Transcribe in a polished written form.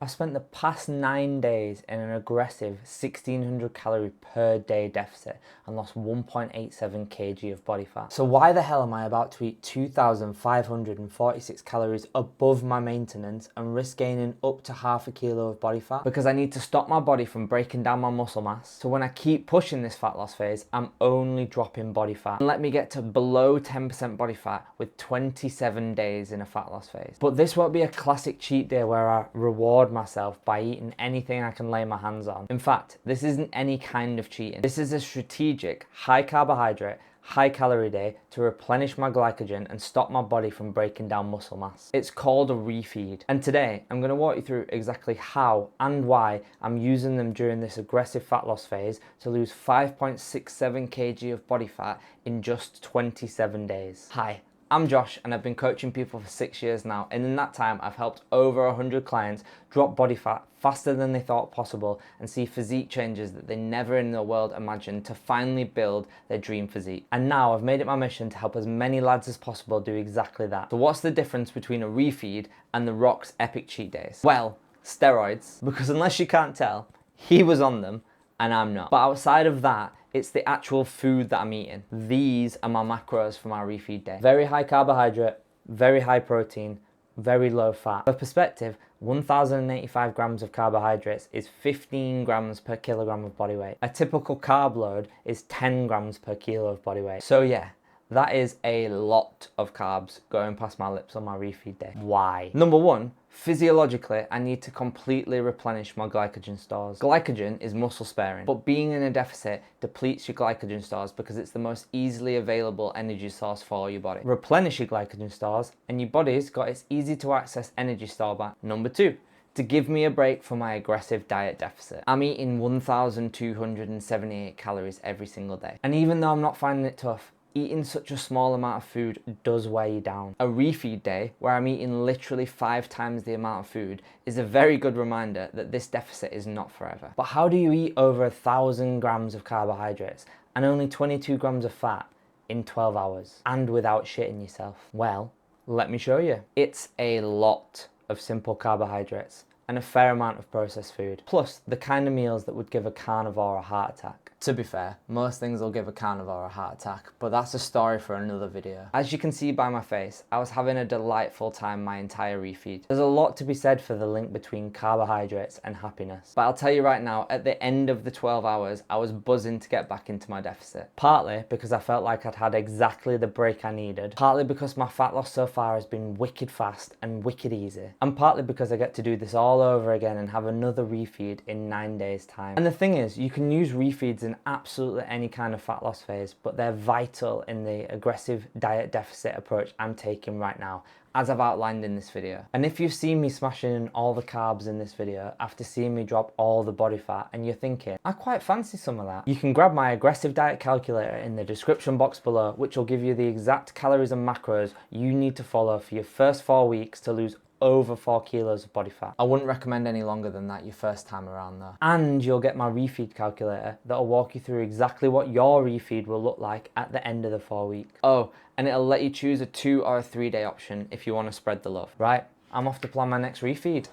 I spent the past 9 days in an aggressive 1600 calorie per day deficit and lost 1.87 kg of body fat. So why the hell am I about to eat 2,546 calories above my maintenance and risk gaining up to half a kilo of body fat? Because I need to stop my body from breaking down my muscle mass. So when I keep pushing this fat loss phase, I'm only dropping body fat. And let me get to below 10% body fat with 27 days in a fat loss phase. But this won't be a classic cheat day where I reward myself by eating anything I can lay my hands on. In fact, this isn't any kind of cheating. This is a strategic, high carbohydrate, high calorie day to replenish my glycogen and stop my body from breaking down muscle mass. It's called a refeed. And today I'm going to walk you through exactly how and why I'm using them during this aggressive fat loss phase to lose 5.67 kg of body fat in just 27 days. Hi, I'm Josh and I've been coaching people for 6 years now, and in that time I've helped over 100 clients drop body fat faster than they thought possible and see physique changes that they never in their world imagined to finally build their dream physique. And now I've made it my mission to help as many lads as possible do exactly that. So what's the difference between a refeed and The Rock's epic cheat days? Well, steroids, because unless you can't tell, he was on them and I'm not. But outside of that, it's the actual food that I'm eating. These are my macros for my refeed day. Very high carbohydrate, very high protein, very low fat. For perspective, 1,085 grams of carbohydrates is 15 grams per kilogram of body weight. A typical carb load is 10 grams per kilo of body weight. So yeah, that is a lot of carbs going past my lips on my refeed day. Why? Number one, physiologically, I need to completely replenish my glycogen stores. Glycogen is muscle sparing, but being in a deficit depletes your glycogen stores because it's the most easily available energy source for your body. Replenish your glycogen stores and your body's got its easy to access energy store back. Number two, to give me a break from my aggressive diet deficit. I'm eating 1,278 calories every single day. And even though I'm not finding it tough, eating such a small amount of food does weigh you down. A refeed day, where I'm eating literally 5 times the amount of food, is a very good reminder that this deficit is not forever. But how do you eat over 1,000 grams of carbohydrates and only 22 grams of fat in 12 hours and without shitting yourself? Well, let me show you. It's a lot of simple carbohydrates and a fair amount of processed food, plus the kind of meals that would give a carnivore a heart attack. To be fair, most things will give a carnivore a heart attack, but that's a story for another video. As you can see by my face, I was having a delightful time my entire refeed. There's a lot to be said for the link between carbohydrates and happiness, but I'll tell you right now, at the end of the 12 hours, I was buzzing to get back into my deficit. Partly because I felt like I'd had exactly the break I needed, partly because my fat loss so far has been wicked fast and wicked easy, and partly because I get to do this all over again and have another refeed in 9 days time. And the thing is, you can use refeeds in absolutely any kind of fat loss phase, but they're vital in the aggressive diet deficit approach I'm taking right now, as I've outlined in this video. And if you've seen me smashing in all the carbs in this video after seeing me drop all the body fat and you're thinking, I quite fancy some of that, you can grab my aggressive diet calculator in the description box below, which will give you the exact calories and macros you need to follow for your first 4 weeks to lose over 4 kilos of body fat. I wouldn't recommend any longer than that your first time around though. And you'll get my refeed calculator that'll walk you through exactly what your refeed will look like at the end of the 4 weeks. Oh, and it'll let you choose a 2 or a 3 day option if you want to spread the love. Right, I'm off to plan my next refeed.